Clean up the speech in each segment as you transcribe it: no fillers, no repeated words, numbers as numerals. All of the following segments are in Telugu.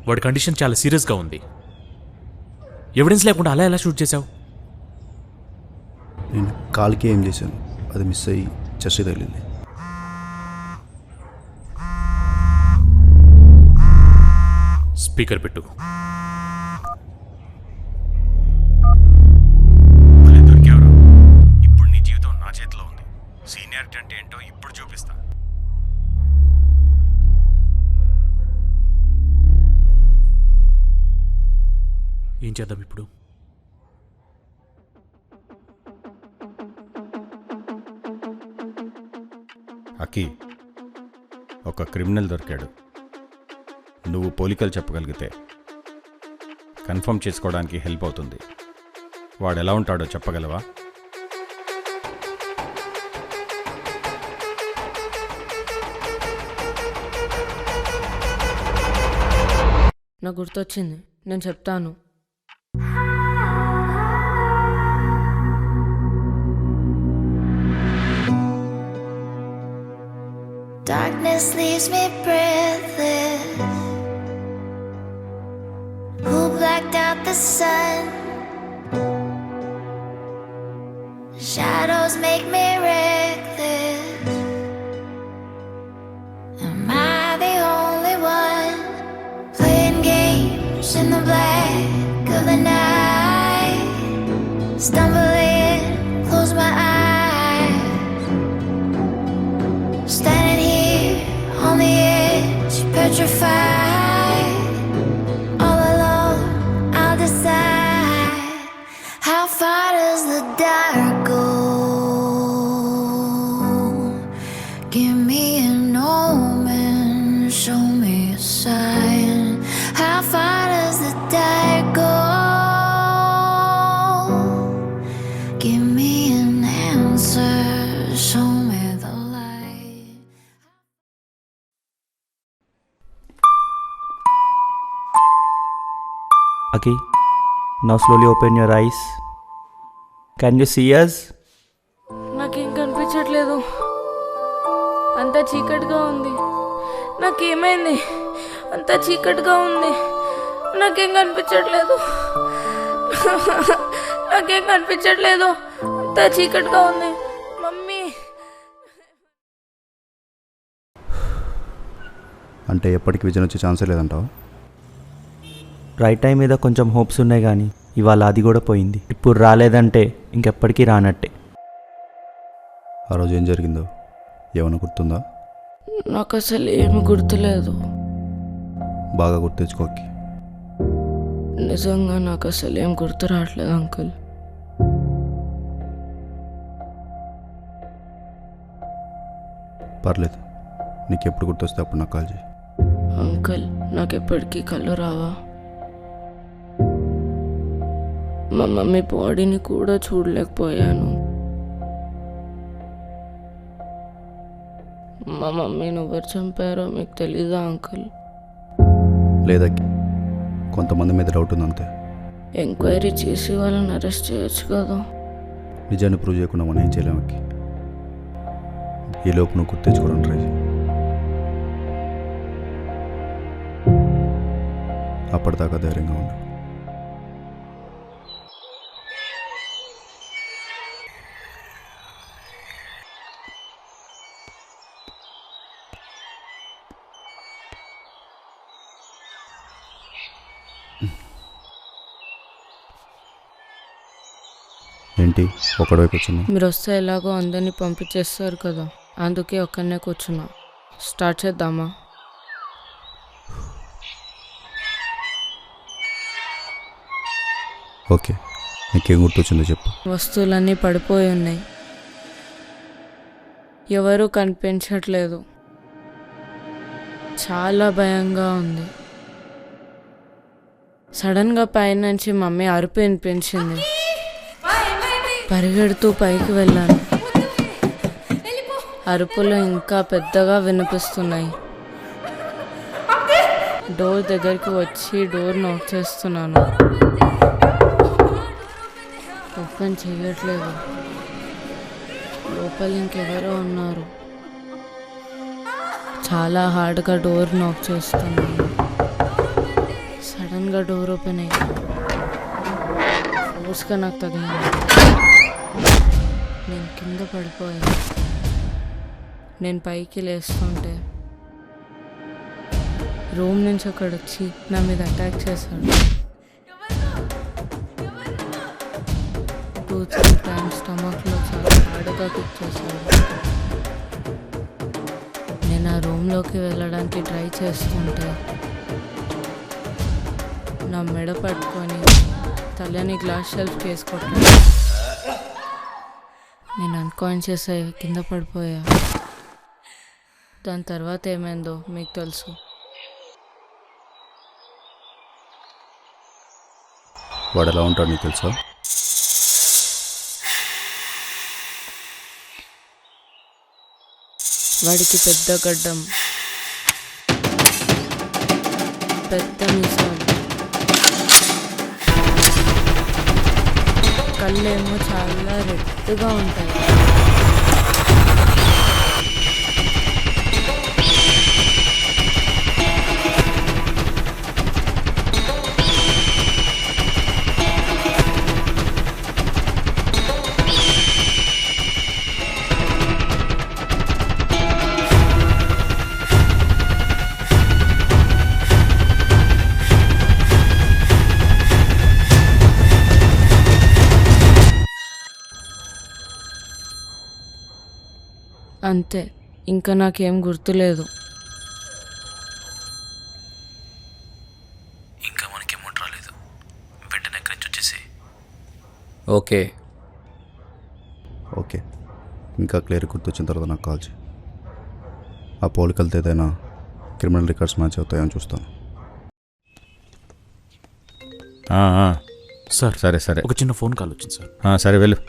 వాడి కండిషన్ చాలా సీరియస్గా ఉంది. ఎవిడెన్స్ లేకుండా అలా ఎలా షూట్ చేశావు? నేను కాల్కి ఏం చేశాను, అది మిస్ అయ్యి చెస్ట్ తగిలింది. స్పీకర్ పెట్టు. ఇప్పుడు నీ జీవితం నా చేతిలో ఉంది. సీనియారిటీ అంటే ఏంటో ఇప్పుడు చూపిస్తా. ఏం చేద్దాం ఇప్పుడు? అకి, ఒక క్రిమినల్ దొరికాడు. నువ్వు పోలికలు చెప్పగలిగితే కన్ఫర్మ్ చేసుకోవడానికి హెల్ప్ అవుతుంది. వాడు ఎలా ఉంటాడో చెప్పగలవా? నాకు గుర్తొచ్చింది, నేను చెప్తాను. Darkness leaves me breathless. Who blacked out the sun? Shadows make me reckless. Am I the only one playing games in the black of the night? Stumbling, close my eyes. Standing here on the edge, petrified. All alone, I'll decide. How far does the dark go? Give me an omen, show me a sign. How far does the dark go? Give me an answer, show me the light. Aki, now slowly open your eyes. Can you see us? నాకేం కనిపించట్లేదు, అంతా చీకటిగా ఉంది. నాకేమైంది? అంతా చీకటిగా ఉంది, నాకేం కనిపించట్లేదు. నాకేం కనిపించట్లేదు, అంతా చీకటిగా ఉంది. మమ్మీ, అంటే ఎప్పటికి విజన్ వచ్చే ఛాన్సే లేదంటావా? రైట్ టైం మీద కొంచెం హోప్స్ ఉన్నాయి కానీ ఇవాళ అది కూడా పోయింది. ఇప్పుడు రాలేదంటే ఇంకెప్పటికీ రానట్టే. ఆ రోజు ఏం జరిగిందో ఏమైనా గుర్తుందా? నాకు అసలు ఏమి గుర్తులేదు. బాగా గుర్తు తెచ్చుకోకి. నిజంగా నాకు అసలు ఏం గుర్తు రావట్లేదు అంకుల్. పర్లేదు, నీకు ఎప్పుడు గుర్తొస్తే అప్పుడు నాకు కాల్ చేయి. అంకుల్, నాకు ఎప్పటికీ కళ్ళు రావా? మా మమ్మీ బాడీని కూడా చూడలేకపోయాను. మా మమ్మీని ఎవరు చంపారో మీకు తెలీదా అంకుల్? లేదా కొంతమంది మీద డౌట్ ఉంది అంతే. ఎంక్వైరీ చేసి వాళ్ళని అరెస్ట్ చేయొచ్చు కదా. నిజాన్ని ప్రూవ్ చేయకుండా మనం ఏం చేయలేము. ఈ లోపు నువ్వు గుర్తు తెచ్చుకోవడానికి ట్రై చేయి. అప్పటిదాకా ధైర్యంగా ఉండు. ఏంటి ఒకడవైపు కూర్చున్నా? మీరు వస్తే ఎలాగో అందరినీ పంపించేస్తారు కదా, అందుకే ఒక్కనే కూర్చున్నా. స్టార్ట్ చేద్దామా? ఓకే, నీకేం గుర్తొచ్చిందో చెప్పు. వస్తువులన్నీ పడిపోయి ఉన్నాయి, ఎవరూ కనిపించట్లేదు. చాలా భయంగా ఉంది. సడన్గా పైనుంచి మమ్మీ అరుపు వినిపించింది. పరిగెడుతూ పైకి వెళ్ళాను. అరుపులు ఇంకా పెద్దగా వినిపిస్తున్నాయి. డోర్ దగ్గరికి వచ్చి డోర్ నాక్ చేస్తున్నాను. ఓపెన్ చేయట్లేదు. లోపల ఇంకెవరో ఉన్నారు. చాలా హార్డ్గా డోర్ నాక్ చేస్తున్నాను. సడన్గా డోర్ ఓపెన్ అయ్యి ఫోర్స్గా నాకు తగిలింది. నేను కింద పడిపోయాను. నేను పైకి లేస్తుంటే రూమ్ నుంచి ఒకడు వచ్చి నా మీద అటాక్ చేశాడు. 2-3 టైమ్స్ స్టమక్లో చాలా హార్డ్గా కిక్ చేశాడు. నేను ఆ రూమ్లోకి వెళ్ళడానికి ట్రై చేస్తుంటే నా మెడ పట్టుకొని తలని గ్లాస్ షెల్ఫ్కి వేసుకొట్టాను. నేను అన్కాన్షియస్ అయ్యి కింద పడిపోయా. దాని తర్వాత ఏమైందో మీకు తెలుసు. వాడు ఎలా ఉంటాడు నీకు తెలుసా? వాడికి పెద్ద గడ్డం, పెద్ద మీసాలు, కళ్ళేమో చాలా రెడ్గా ఉంటాయి. అంతే, ఇంకా నాకేం గుర్తులేదు. ఇంకా మనకి అమౌంట్ రాలేదు, వెంటనే ఎక్కడి నుంచి వచ్చేసి. ఓకే ఓకే, ఇంకా క్లియర్ గుర్తొచ్చిన తర్వాత నాకు కాల్ చేయి. ఆ పోలికలతో ఏదైనా క్రిమినల్ రికార్డ్స్ మ్యాచ్ అవుతాయని చూస్తాను. సార్ సరే సరే ఒక చిన్న ఫోన్ కాల్ వచ్చింది సార్. సరే వెళ్ళు.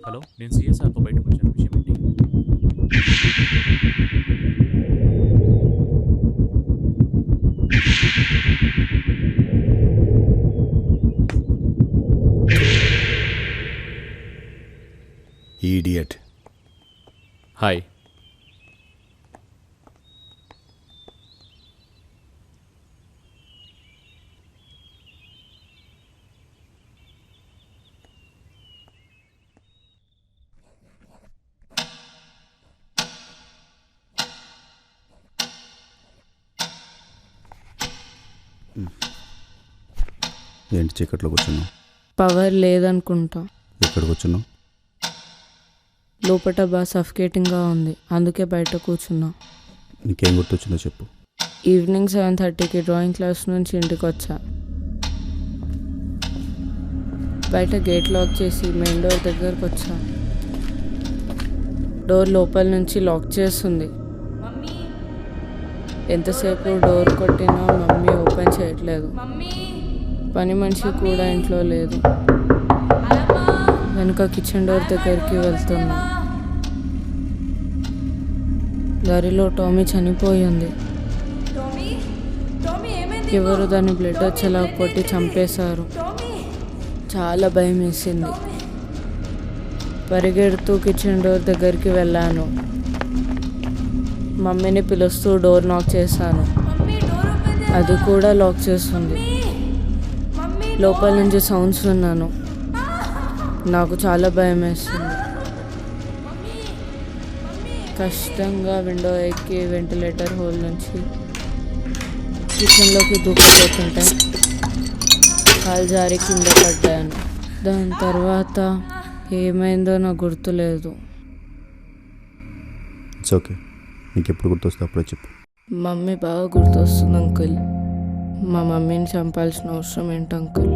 హలో, నేను సిఎస్ఆర్తో బయటకు వచ్చాను. విషయం ఏంటి? ఈడియట్. హాయ్. ఏంటి చీకట్లో కూర్చున్నావు? పవర్ లేదనుకుంటా. ఎక్కడ కూర్చున్నావు? లోపల బాగా సఫికేటింగ్గా ఉంది, అందుకే బయట కూర్చున్నా. నీకేం గుర్తొచ్చిందో చెప్పు. ఈవినింగ్ 7:30కి డ్రాయింగ్ క్లాస్ నుంచి ఇంటికి వచ్చా. బయట గేట్ లాక్ చేసి మెయిన్ డోర్ దగ్గరకు వచ్చా. డోర్ లోపల నుంచి లాక్ చేస్తుంది. ఎంతసేపు డోర్ కొట్టినా మమ్మీ ఓపెన్ చేయట్లేదు. పని మనిషి కూడా ఇంట్లో లేదు. వెనుక కిచెన్ డోర్ దగ్గరికి వెళ్తున్నా. దారిలో టామీ చనిపోయి ఉంది. ఎవరు దాన్ని బ్లడ్ వచ్చేలా కొట్టి చంపేశారు. చాలా భయం వేసింది. పరిగెడుతూ కిచెన్ డోర్ దగ్గరికి వెళ్ళాను. మమ్మీని పిలుస్తూ డోర్ నాక్ చేశాను. అది కూడా లాక్ చేస్తుంది. లోపల నుంచి సౌండ్స్ విన్నాను. నాకు చాలా భయం వేస్తుంది. కష్టంగా విండో ఎక్కి వెంటిలేటర్ హోల్ నుంచి కిచెన్లోకి దూకిపోతుంటే కాలు జారి కింద పడ్డాను. దాని తర్వాత ఏమైందో నాకు గుర్తులేదు. ఇట్స్ ఓకే, నీకు ఎప్పుడు గుర్తొస్తే అప్పుడే చెప్పు. మమ్మీ బాగా గుర్తొస్తుంది అంకుల్. మా మమ్మీని చంపాల్సిన అవసరం ఏంటి అంకుల్?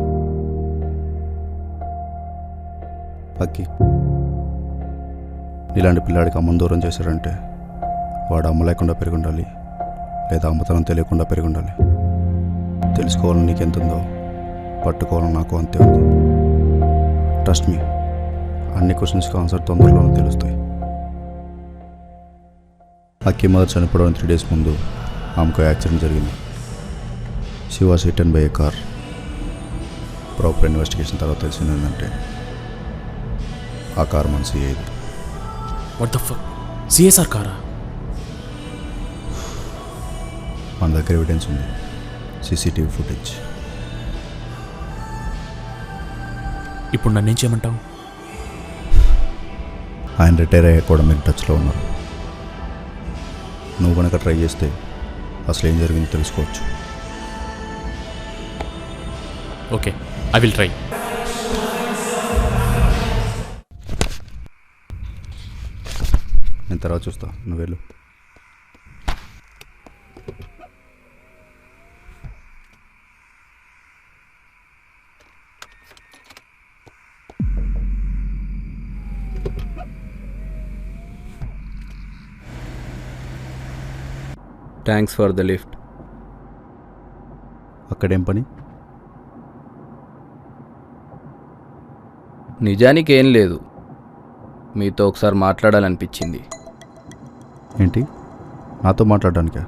పక్కి ఇలాంటి పిల్లాడికి అమ్మని దూరం చేశారంటే వాడు అమ్మ లేకుండా పెరిగి ఉండాలి, లేదా అమ్మతనం తెలియకుండా పెరిగి ఉండాలి. తెలుసుకోవాలని నీకెంతుందో పట్టుకోవాలని నాకు అంతే ఉంది. ట్రస్ట్ మీ, అన్ని క్వశ్చన్స్కి ఆన్సర్ తొందరలోనే తెలుస్తాయి. అక్కి మదర్ చనిపోవడం 3 days ముందు ఆమెకు యాక్సిడెంట్ జరిగింది. She was hitten by a car. Proper investigation తర్వాత తెలిసింది ఏంటంటే ఆ కార్ మన సిఐది. What the fuck? సిఎస్ఆర్ కారా? మన దగ్గర ఎవిడెన్స్ ఉంది. CCTV footage. ఇప్పుడు నన్నేం చేయమంటావు? ఆయన రిటైర్ అయ్యాక కూడా మీరు టచ్లో ఉన్నారు. నువ్వు కనుక ట్రై చేస్తే అసలు ఏం జరిగిందో తెలుసుకోవచ్చు. Okay, I will try. నేను తర్వాత చూస్తా, నువ్వు వెళ్ళు. Thanks for the lift. అక్కడేం పని? నిజానికి ఏం లేదు, మీతో ఒకసారి మాట్లాడాలనిపించింది. ఏంటి, నాతో మాట్లాడడానికా?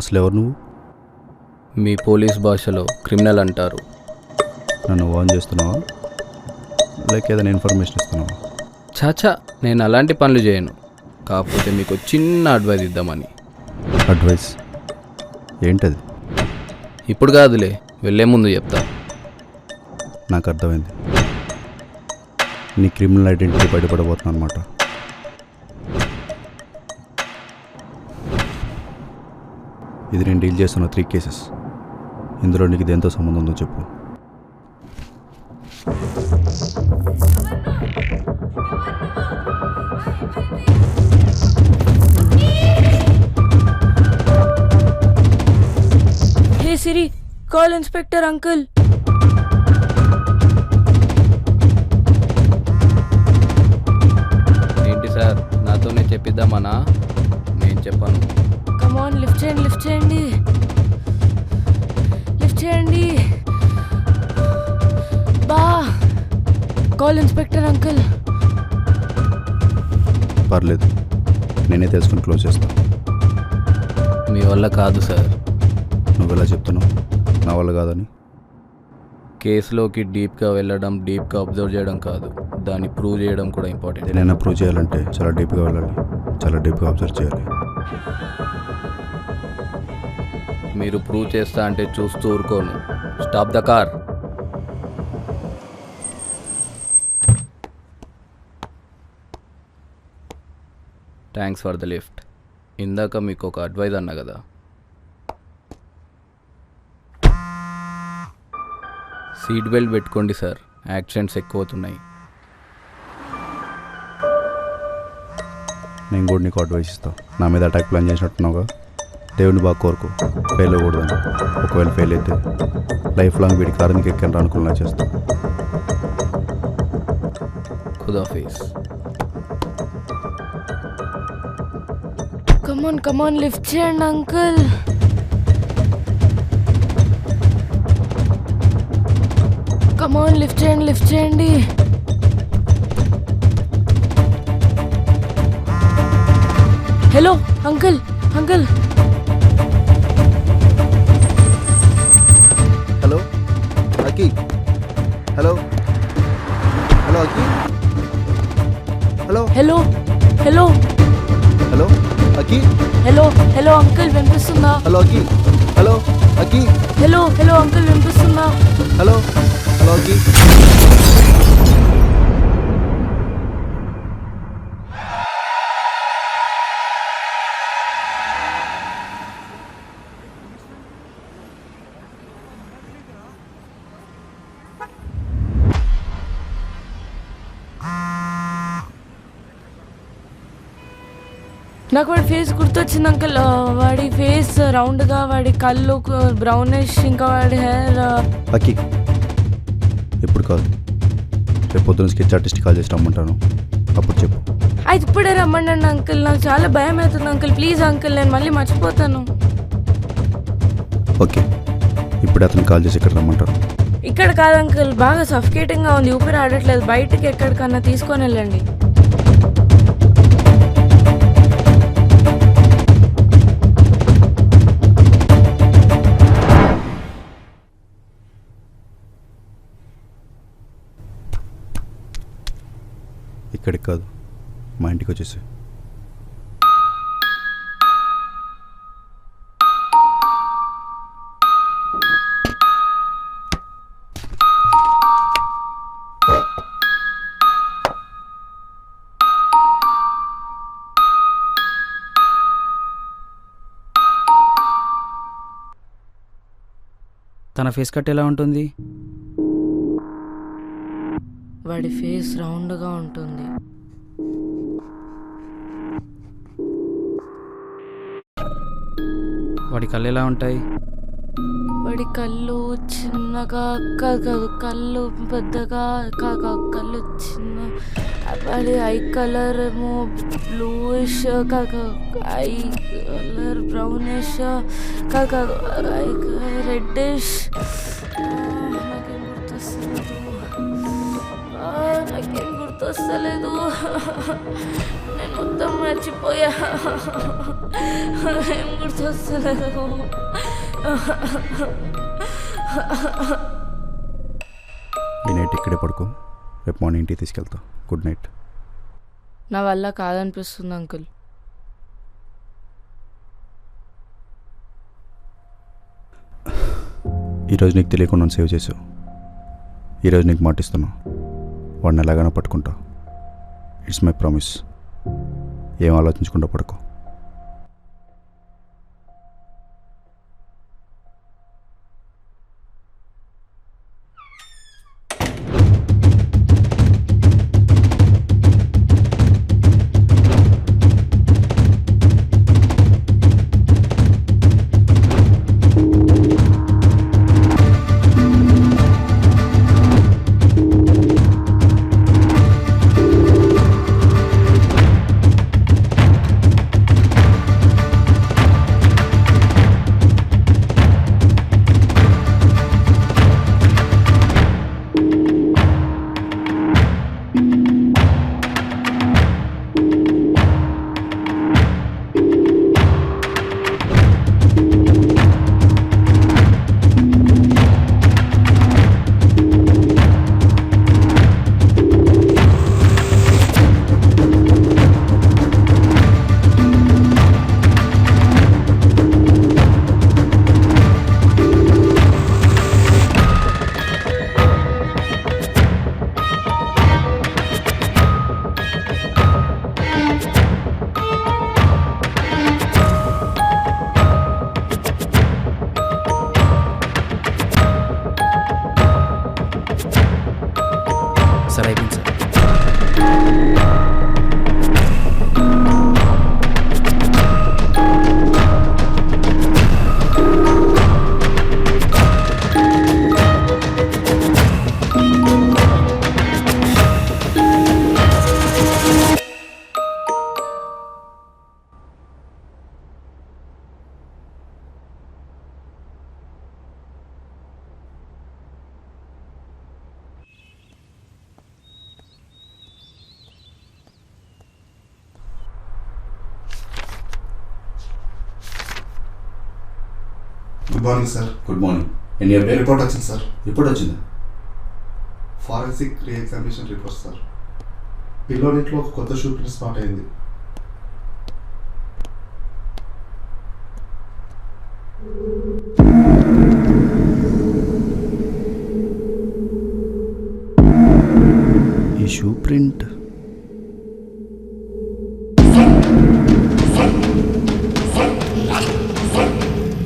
అసలు ఎవరు నువ్వు? మీ పోలీస్ భాషలో క్రిమినల్ అంటారు. నన్ను వార్న్ చేస్తున్నావా, లేక ఏదైనా ఇన్ఫర్మేషన్ ఇస్తున్నావా? చాచా, నేను అలాంటి పనులు చేయను. కాకపోతే మీకు చిన్న అడ్వైస్ ఇద్దామని. అడ్వైస్ ఏంటది? ఇప్పుడు కాదులే, వెళ్ళే ముందు చెప్తా. నాకు అర్థమైంది, నీ క్రిమినల్ ఐడెంటిటీ బయటపడబోతున్నా అనమాట. ఇది నేను డీల్ చేస్తున్న 3 కేసెస్. ఇందులో నీకు దేంతో సంబంధం ఉందో చెప్పు. హే సిరి, కాల్ ఇన్స్పెక్టర్ అంకుల్. ఏంటి సార్, నాతోనే చెప్పిద్దామనా? నేను చెప్పాను. కమాన్, లిఫ్ట్ చేయండి, లిఫ్ట్ చేయండి, లిఫ్ట్ చేయండి. బా, కాల్ ఇన్స్పెక్టర్ అంకుల్. పర్లేదు, నేనే తెలుసుకుని క్లోజ్ చేస్తాను. మీ వల్ల కాదు సార్. నువ్వు ఎలా చెప్తున్నావు నా వల్ల కాదని? కేసులోకి డీప్గా వెళ్ళడం, డీప్గా అబ్జర్వ్ చేయడం కాదు, దాన్ని ప్రూవ్ చేయడం కూడా ఇంపార్టెంట్. ఏదైనా ప్రూవ్ చేయాలంటే చాలా డీప్గా వెళ్ళాలి, చాలా డీప్గా అబ్జర్వ్ చేయాలి. మీరు ప్రూవ్ చేస్తా అంటే చూస్తూ ఊరుకోను. Stop the car. Thanks for the lift. ఇందాక మీకు ఒక అడ్వైజ్ అన్నా కదా, సీట్ బెల్ట్ పెట్టుకోండి సార్, యాక్సిడెంట్స్ ఎక్కువ అవుతున్నాయి. నేను కూడా నీకు అడ్వైస్ ఇస్తాను. నా మీద అటాక్ ప్లాన్ చేసినట్టున్నావుగా, దేవుని బాగా కోరుకో, ఫెయిల్ అవ్వకూడదని. ఒకవేళ ఫెయిల్ అయితే లైఫ్ లాంగ్ వీడి కారునికి ఎక్కని రానుకున్నా చేస్తాను. ఖుదాఫీజ్. కమాన్ కమాన్, లిఫ్ట్ చేయండి అంకుల్. కమాన్, లిఫ్ట్ చేయండి, లిఫ్ట్ చేయండి. Hello uncle, uncle. హలో అకి, హలో హలో అకి, హలో హలో హలో హలో అకి, హలో హలో అంకుల్, వినిపిస్తుందా? హలో అకి, హలో అకి, హలో హలో అంకుల్, వినిపిస్తుందా? హలో హలో అకి. నాకు వాడి ఫేస్ గుర్తొచ్చింది అంకుల్. వాడి ఫేస్ రౌండ్గా, వాడి కళ్ళు బ్రౌనిష్, ఇంకా వాడి హెయిర్. అకి, ఎప్పుడు కాదు, రేపు పొద్దున్న స్కెచ్ ఆర్టిస్ట్ కాల్ చేసి రమ్మంటాను, అప్పుడు చెప్పు. అయితే ఇప్పుడే రమ్మండి అంకుల్, నాకు చాలా భయం అవుతుంది అంకుల్. ప్లీజ్ అంకుల్, నేను మళ్ళీ మర్చిపోతాను. ఓకే, ఇప్పుడు అతను కాల్ చేసి ఇక్కడ రమ్మంటాను. ఇక్కడ కాదు అంకుల్, బాగా సఫికేటింగ్గా ఉంది, ఊపిరి ఆడట్లేదు. బయటికి ఎక్కడికన్నా తీసుకొని వెళ్ళండి. ఇక్కడికి కాదు, మా ఇంటికి వచ్చేసి. తన ఫేస్ కట్ ఎలా ఉంటుంది? వాడి ఫేస్ రౌండ్గా ఉంటుంది. వాడి కళ్ళు ఎలా ఉంటాయి? వాడి కళ్ళు చిన్నగా కాదు, కళ్ళు పెద్దగా కాక కళ్ళు చిన్న. వాడి ఐ కలర్ ఏమో బ్లూయిష్ కాక ఐ కలర్ బ్రౌనిష్ కాక ఐ రెడ్డిష్. నాకేం గుర్తొస్తలేదు. నేను మొత్తం మర్చిపోయా. ఏం గుర్తొస్తలేదు. ఈ నైట్ ఇక్కడే పడుకో, రేపు మార్నింగ్ ఇంటికి తీసుకెళ్తా. Good night. నా వల్ల కాదనిపిస్తుంది అంకుల్. ఈరోజు నీకు తెలియకుండా నన్ను సేవ్ చేసావు. ఈరోజు నీకు మాటిస్తున్నా, వాడిని ఎలాగైనా పట్టుకుంటా. It's my promise. ఏం ఆలోచించకుండా పడుకో. సరే అయిపోయింది sir. Good morning sir. Good morning. Any update? Report వచ్చింది సార్. ఎప్పుడు వచ్చింది? Forensic re examination report sir. పిల్లోనిట్లో ఒక కొత్త షూ ప్రింట్ స్పాట్ అయింది. ఈ షూ ప్రింట్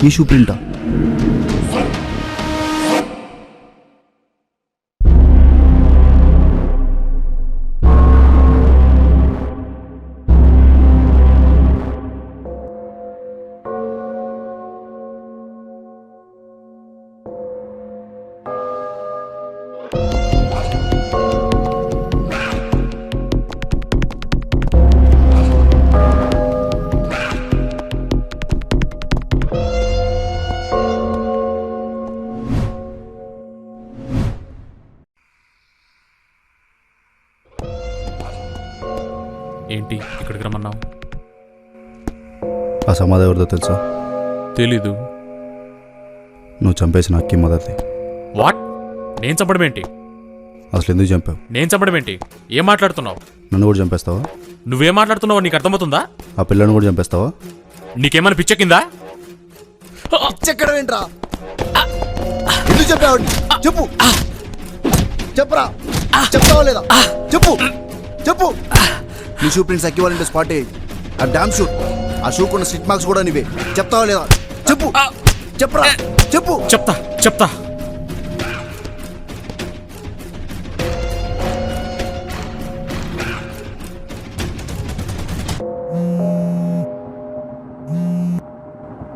ఈ షూ ప్రింటా? ఏంటి ఇక్కడికి రమ్మన్నావు? ఆ సమాధి ఎవరిదో తెలుసా? తెలీదు. నువ్వు చంపేసిన అక్కి మదర్ది. వాట్? నేను చంపడం ఏంటి? అసలు ఎందుకు చంపావు? నేను చంపడం ఏంటి? ఏం మాట్లాడుతున్నావు? నన్ను కూడా చంపేస్తావా? నువ్వేం మాట్లాడుతున్నావు నీకు అర్థమవుతుందా? ఆ పిల్లని కూడా చంపేస్తావా? నీకేమైనా పిచ్చెక్కిందా? చెక్కడం ఏంట్రా? ఎందుకు చెప్పావు? చెప్పు, చెప్పరా, చెప్తావా లేదా? చెప్పు చెప్పు. నీ షూ ప్రింట్స్ అక్కివ్వాలంటే స్పాట్ ఆ డామ్ షూ, ఆ షూకున్న స్టిచ్ మార్క్స్ కూడా నీవే. చెప్తావా లేదా? చెప్పు, చెప్పరా, చెప్పు. చెప్తా చెప్తా.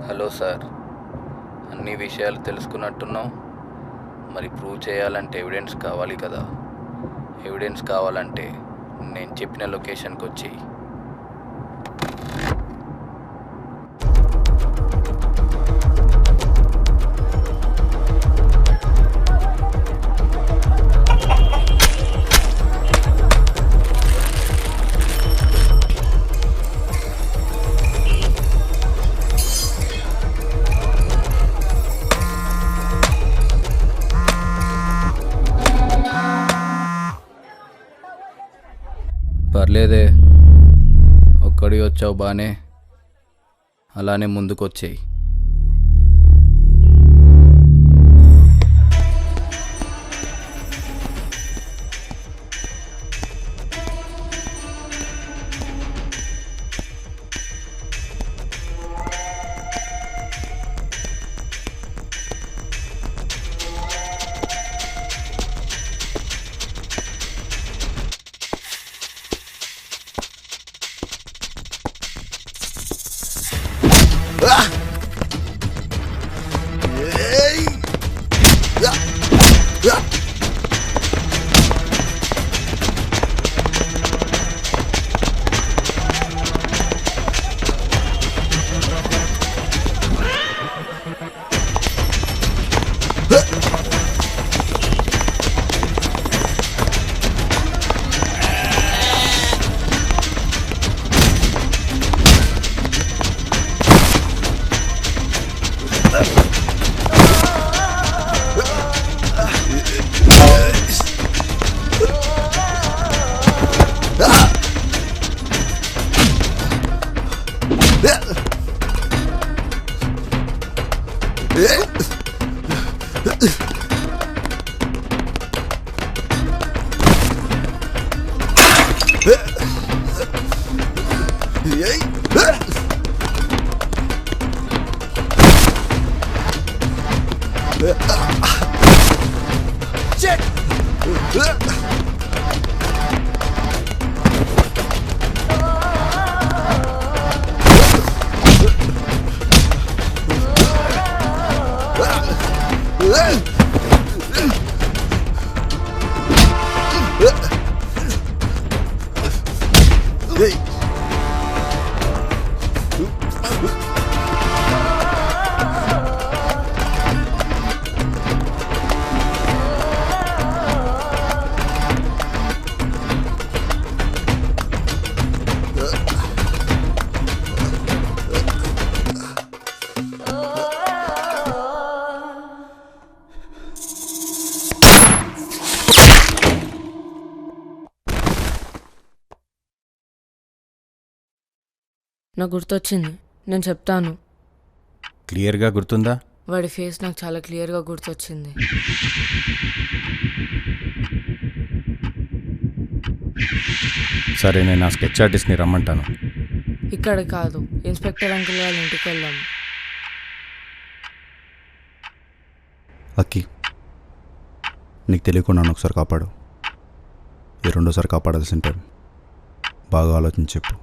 హలో సార్, అన్ని విషయాలు తెలుసుకున్నట్టున్నావు. మరి ప్రూవ్ చేయాలంటే ఎవిడెన్స్ కావాలి కదా. ఎవిడెన్స్ కావాలంటే నేను చెప్పిన లొకేషన్కి వచ్చి పర్లేదే, ఒక్కడి వచ్చావు బానే, అలానే ముందుకు వచ్చేయి. నాకు గుర్తొచ్చింది, నేను చెప్తాను. క్లియర్గా గుర్తుందా? వాడి ఫేస్ నాకు చాలా క్లియర్గా గుర్తొచ్చింది. సరే, నేను ఆ స్కెచ్ ఆర్టిస్ట్ని రమ్మంటాను. ఇక్కడ కాదు, ఇన్స్పెక్టర్ అంకుల్ వాళ్ళ ఇంటికి వెళ్దాం. అక్కి, నీకు తెలియకుండా నన్ను ఒకసారి కాపాడు. ఈ రెండోసారి కాపాడాల్సిన టైం. బాగా ఆలోచించి చెప్పు.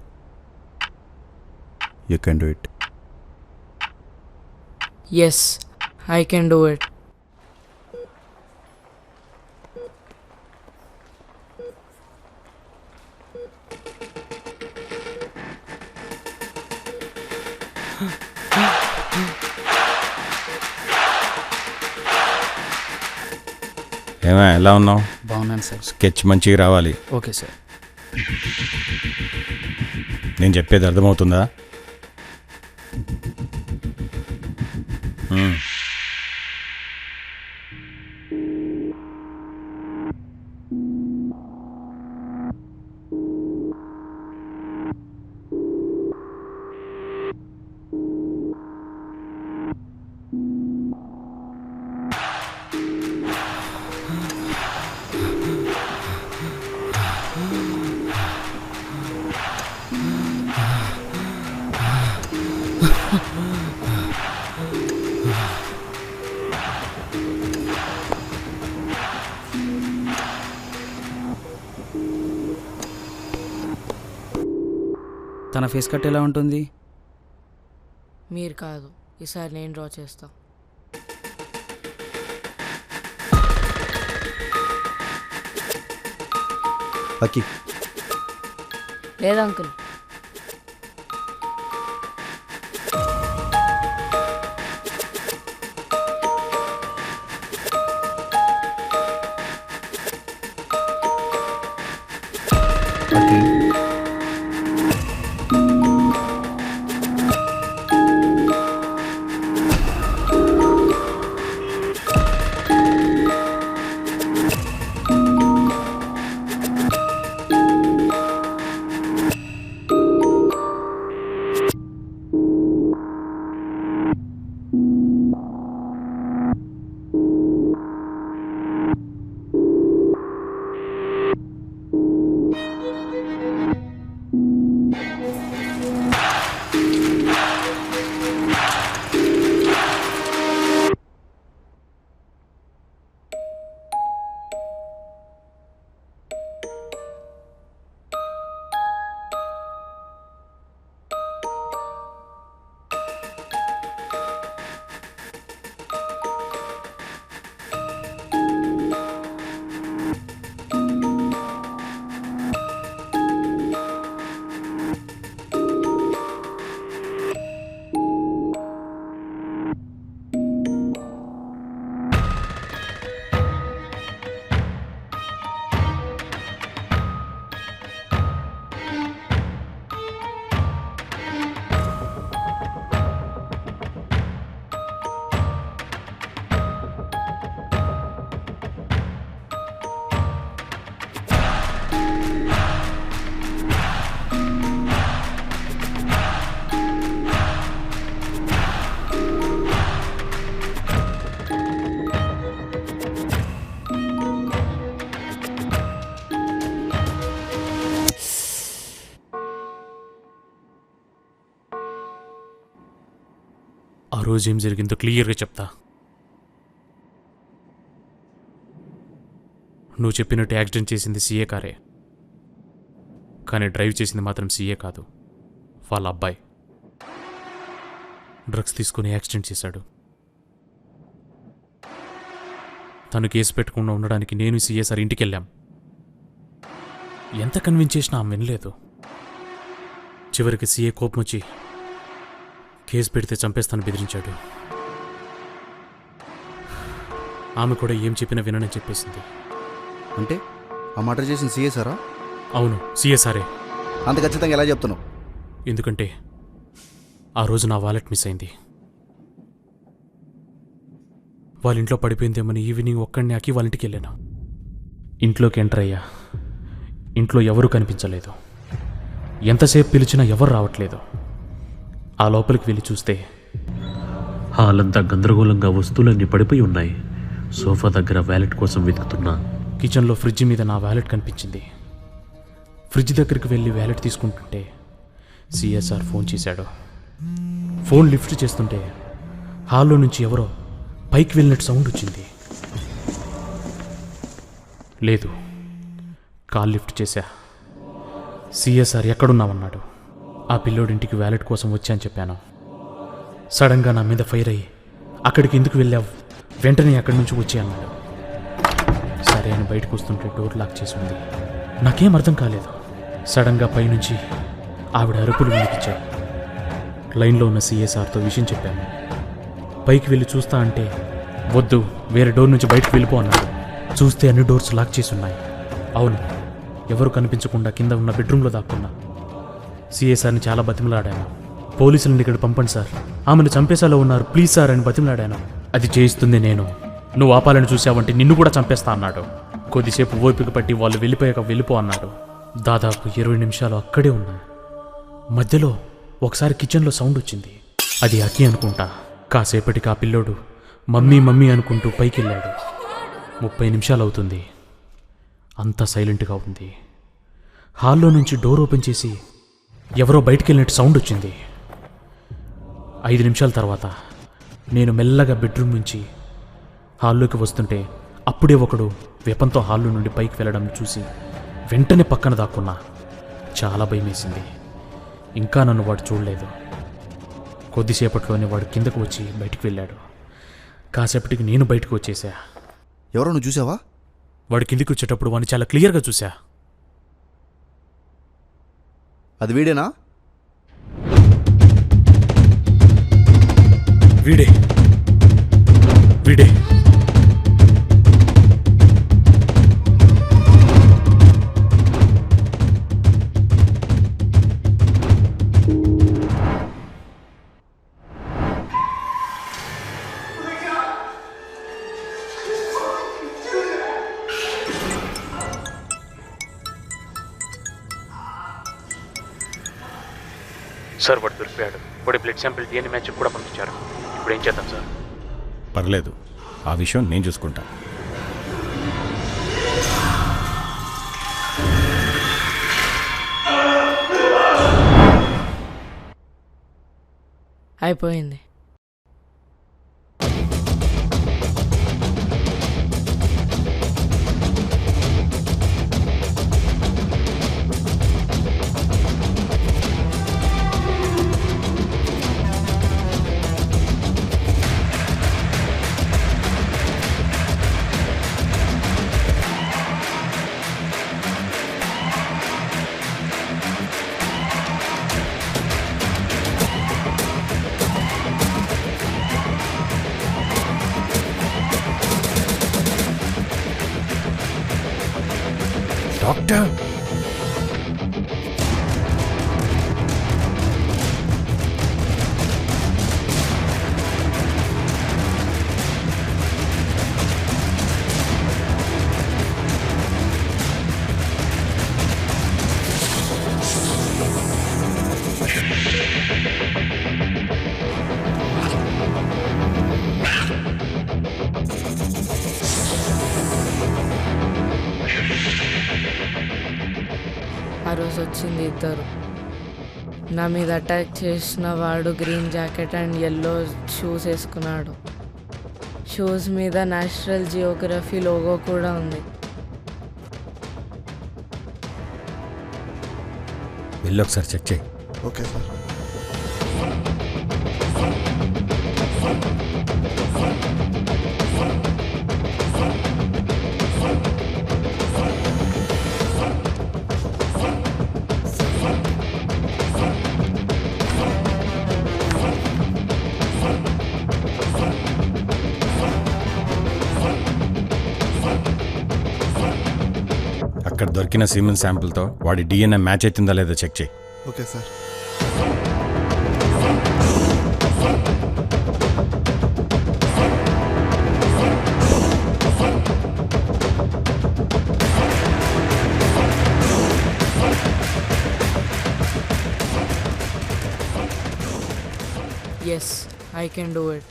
You can do it. Yes, I can do it. ఏమా, ఎలా ఉన్నావు? బాగున్నాను సార్. స్కెచ్ మంచిగా రావాలి. Okay sir. నేను చెప్పేది అర్థమవుతుందా? తన ఫేస్ కట్ ఎలా ఉంటుంది? మీరు కాదు, ఈసారి నేను డ్రా చేస్తా. అక్కి లేదా అంకుల్? అక్కి ఆ రోజు ఏం జరిగిందో క్లియర్గా చెప్తా. నువ్వు చెప్పినట్టు యాక్సిడెంట్ చేసింది సీఏ కారే, కానీ డ్రైవ్ చేసింది మాత్రం సీఏ కాదు, వాళ్ళ అబ్బాయి. డ్రగ్స్ తీసుకుని యాక్సిడెంట్ చేశాడు. తను కేసు పెట్టకుండా ఉండడానికి నేను సీఏ సార్ ఇంటికి వెళ్ళాం. ఎంత కన్విన్స్ చేసినా ఆమె వినలేదు. చివరికి సీఏ కోపం వచ్చి కేసు పెడితే చంపేస్తాను బెదిరించాడు. ఆమె కూడా ఏం చెప్పినా వినని చెప్పేసింది. అంటే ఆ మర్డర్ చేసిన సిఎస్ఆరా? అవును, సిఎస్ఆరే. అంత ఖచ్చితంగా ఎలా చెప్తున్నావు? ఎందుకంటే ఆ రోజు నా వాలెట్ మిస్ అయింది. వాళ్ళ ఇంట్లో పడిపోయిందేమని ఈవినింగ్ ఒక్కడిని ఆకి వాళ్ళ ఇంటికి వెళ్ళాను. ఇంట్లోకి ఎంటర్ అయ్యా. ఇంట్లో ఎవరూ కనిపించలేదు. ఎంతసేపు పిలిచినా ఎవరు రావట్లేదు. ఆ లోపలికి వెళ్ళి చూస్తే హాల్ అంతా గందరగోళంగా వస్తువులన్నీ పడిపోయి ఉన్నాయి. సోఫా దగ్గర వ్యాలెట్ కోసం వెతుకుతున్నా. కిచెన్లో ఫ్రిడ్జ్ మీద నా వ్యాలెట్ కనిపించింది. ఫ్రిడ్జ్ దగ్గరికి వెళ్ళి వ్యాలెట్ తీసుకుంటుంటే సిఎస్ఆర్ ఫోన్ చేశాడు. ఫోన్ లిఫ్ట్ చేస్తుంటే హాల్లో నుంచి ఎవరో పైకి వెళ్ళినట్టు సౌండ్ వచ్చింది. లేదు, కాల్ లిఫ్ట్ చేశా. సిఎస్ఆర్ ఎక్కడున్నామన్నాడు. ఆ పిల్లోడింటికి వ్యాలెట్ కోసం వచ్చా అని చెప్పాను. సడన్గా నా మీద ఫైర్ అయ్యి అక్కడికి ఎందుకు వెళ్ళావు, వెంటనే అక్కడి నుంచి వచ్చి అన్నాడు. సరే అని బయటకు వస్తుంటే డోర్ లాక్ చేసి ఉంది. నాకేం అర్థం కాలేదు. సడన్గా పైనుంచి ఆవిడ అరుపులు వినిపించాయి. లైన్లో ఉన్న సిఎస్ఆర్తో విషయం చెప్పాను. పైకి వెళ్ళి చూస్తా అంటే వద్దు, వేరే డోర్ నుంచి బయటకు వెళ్ళిపో అన్నాడు. చూస్తే అన్ని డోర్స్ లాక్ చేసి ఉన్నాయి. అవును, ఎవరు కనిపించకుండా కింద ఉన్న బెడ్రూమ్లో దాక్కున్నా. సిఎస్ఆర్ని చాలా బతిమలాడాను. పోలీసులను ఇక్కడ పంపండి సార్, ఆమెను చంపేసాలో ఉన్నారు, ప్లీజ్ సార్ అని బతిమలాడాను. అది చేయిస్తుంది నేను. నువ్వు ఆపాలని చూసావంటే నిన్ను కూడా చంపేస్తా అన్నాడు. కొద్దిసేపు ఓపిక పట్టి వాళ్ళు వెళ్ళిపోయాక వెళ్ళిపో అన్నాడు. దాదాపు 20 నిమిషాలు అక్కడే ఉన్నా. మధ్యలో ఒకసారి కిచెన్లో సౌండ్ వచ్చింది. అది అకి అనుకుంటా. కాసేపటికి ఆ పిల్లోడు మమ్మీ మమ్మీ అనుకుంటూ పైకి వెళ్ళాడు. 30 నిమిషాలు అవుతుంది. అంతా సైలెంట్గా ఉంది. హాల్లో నుంచి డోర్ ఓపెన్ చేసి ఎవరో బయటికి వెళ్ళినట్టు సౌండ్ వచ్చింది. 5 నిమిషాల తర్వాత నేను మెల్లగా బెడ్రూమ్ నుంచి హాల్లోకి వస్తుంటే అప్పుడే ఒకడు వెపంతో హాల్లో నుండి పైకి వెళ్ళడం చూసి వెంటనే పక్కన దాక్కున్నా. చాలా భయం వేసింది. ఇంకా నన్ను వాడు చూడలేదు. కొద్దిసేపట్లోనే వాడు కిందకు వచ్చి బయటికి వెళ్ళాడు. కాసేపటికి నేను బయటకు వచ్చేసా. ఎవరో నువ్వు చూసావా? వాడు కిందికి వచ్చేటప్పుడు వాడిని చాలా క్లియర్గా చూసా. అది వీడేనా? వీడే వీడే సార్. వాడు దొరికిపోయాడు. వాడి బ్లడ్ శాంపిల్ DNA మ్యాచ్ కూడా పంపించారు. ఇప్పుడు ఏం చేద్దాం సార్? పర్లేదు, ఆ విషయం నేను చూసుకుంటా. అయిపోయింది. డాక్టర్, ఆ రోజు వచ్చింది ఇద్దరు. నా మీద అటాక్ చేసిన వాడు green jacket and yellow shoes వేసుకున్నాడు. షూస్ మీద నేషనల్ జియోగ్రఫీ లోగో కూడా ఉంది. వెళ్ళి ఒకసారి చెక్ చేయి. Okay sir. అక్కడ దొరికిన సీమెన్ శాంపుల్తో వాడి DNA మ్యాచ్ అవుతుందా లేదా చెక్ చేయి. Okay sir. Yes, I can do it.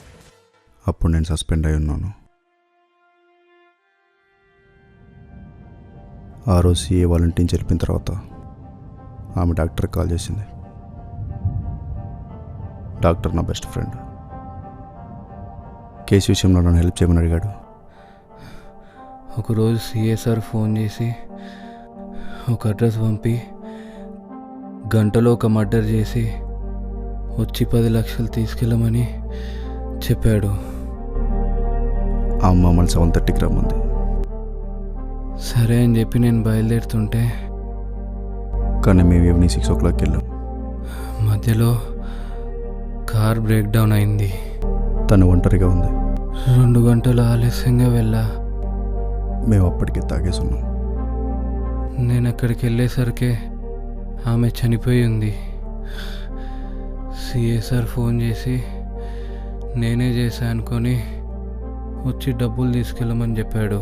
అప్పుడు నేను సస్పెండ్ అయి ఉన్నాను. ఆ రోజు CA వాలంటీర్ని చెప్పిన తర్వాత ఆమె డాక్టర్కి కాల్ చేసింది. డాక్టర్ నా బెస్ట్ ఫ్రెండ్. కేసు విషయంలో నన్ను హెల్ప్ చేయమని అడిగాడు. ఒకరోజు CA సార్ ఫోన్ చేసి ఒక అడ్రస్ పంపి గంటలో ఒక మర్డర్ చేసి వచ్చి 10 లక్షలు తీసుకెళ్ళమని చెప్పాడు. ఆ అమ్మ మళ్ళీ 7:30కి రమ్మంది. సరే అని చెప్పి నేను బయలుదేరుతుంటే కానీ మేము ఈవినింగ్ 6 o'clockకి వెళ్ళాం. మధ్యలో కార్ బ్రేక్ డౌన్ అయింది. తను ఒంటరిగా ఉంది. 2 గంటలు ఆలస్యంగా వెళ్ళా. మేము అప్పటికే తాగేసి ఉన్నాం. నేను అక్కడికి వెళ్ళేసరికి ఆమె చనిపోయి ఉంది. CA సార్ ఫోన్ చేసి నేనే చేశా అనుకొని వచ్చి డబ్బులు తీసుకెళ్ళమని చెప్పాడు.